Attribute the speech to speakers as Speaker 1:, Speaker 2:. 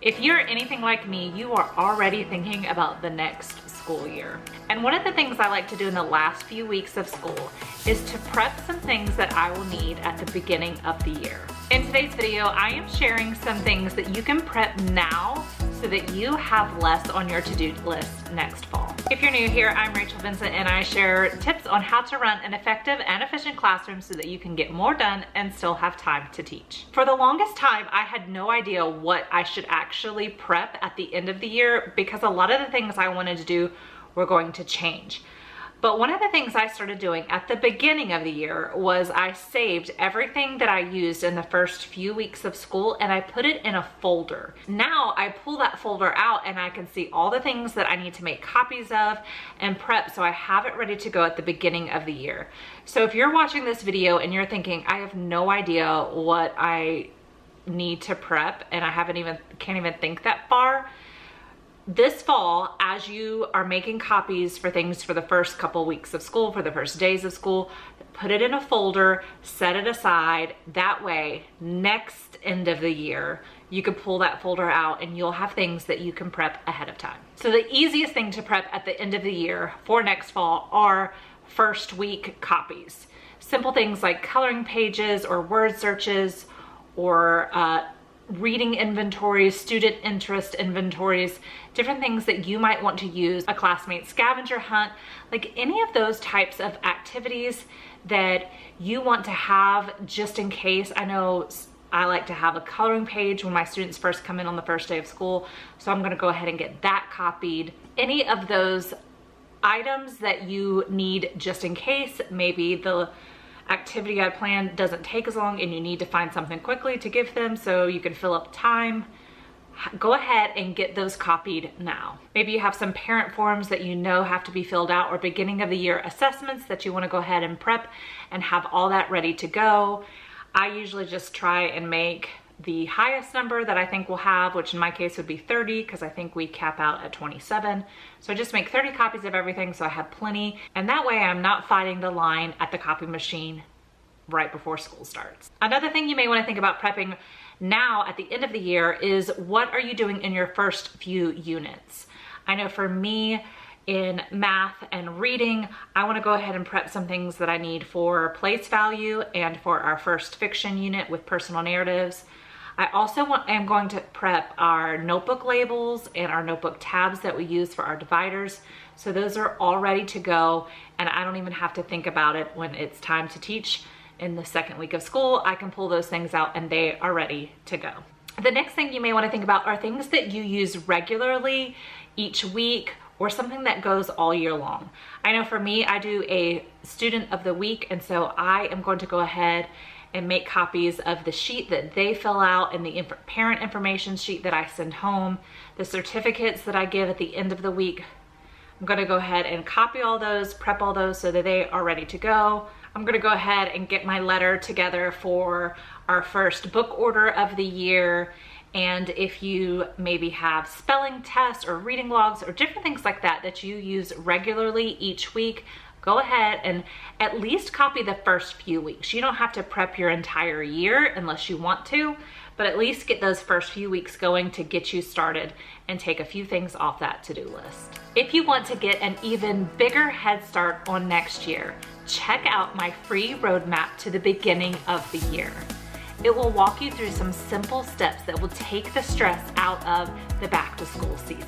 Speaker 1: If you're anything like me, you are already thinking about the next school year. And one of the things I like to do in the last few weeks of school is to prep some things that I will need at the beginning of the year. In today's video, I am sharing some things that you can prep now so that you have less on your to-do list next fall. If you're new here, I'm Rachel Vincent and I share tips on how to run an effective and efficient classroom so that you can get more done and still have time to teach. For the longest time, I had no idea what I should actually prep at the end of the year because a lot of the things I wanted to do were going to change. But one of the things I started doing at the beginning of the year was I saved everything that I used in the first few weeks of school and I put it in a folder. Now I pull that folder out and I can see all the things that I need to make copies of and prep so I have it ready to go at the beginning of the year. So if you're watching this video and you're thinking, I have no idea what I need to prep and I can't even think that far, this fall, as you are making copies for things for the first couple weeks of school, for the first days of school, put it in a folder, set it aside. That way, next end of the year, you can pull that folder out and you'll have things that you can prep ahead of time. So the easiest thing to prep at the end of the year for next fall are first week copies. Simple things like coloring pages or word searches or reading inventories, student interest inventories, different things that you might want to use, a classmate scavenger hunt, like any of those types of activities that you want to have just in case. I know I like to have a coloring page when my students first come in on the first day of school, so I'm gonna go ahead and get that copied. Any of those items that you need just in case, maybe the activity I planned doesn't take as long and you need to find something quickly to give them so you can fill up time, go ahead and get those copied now. Maybe you have some parent forms that you know have to be filled out or beginning of the year assessments that you want to go ahead and prep and have all that ready to go. I usually just try and make the highest number that I think we'll have, which in my case would be 30 because I think we cap out at 27. So I just make 30 copies of everything so I have plenty, and that way I'm not fighting the line at the copy machine right before school starts. Another thing you may want to think about prepping now at the end of the year is what are you doing in your first few units? I know for me, in math and reading, I want to go ahead and prep some things that I need for place value and for our first fiction unit with personal narratives. I also am going to prep our notebook labels and our notebook tabs that we use for our dividers. So those are all ready to go and I don't even have to think about it when it's time to teach in the second week of school. I can pull those things out and they are ready to go. The next thing you may want to think about are things that you use regularly each week or something that goes all year long. I know for me, I do a student of the week, and so I am going to go ahead and make copies of the sheet that they fill out and the parent information sheet that I send home, the certificates that I give at the end of the week. I'm gonna go ahead and copy all those, prep all those so that they are ready to go. I'm gonna go ahead and get my letter together for our first book order of the year. And if you maybe have spelling tests or reading logs or different things like that that you use regularly each week, go ahead and at least copy the first few weeks. You don't have to prep your entire year unless you want to, but at least get those first few weeks going to get you started and take a few things off that to-do list. If you want to get an even bigger head start on next year, check out my free roadmap to the beginning of the year. It will walk you through some simple steps that will take the stress out of the back to school season.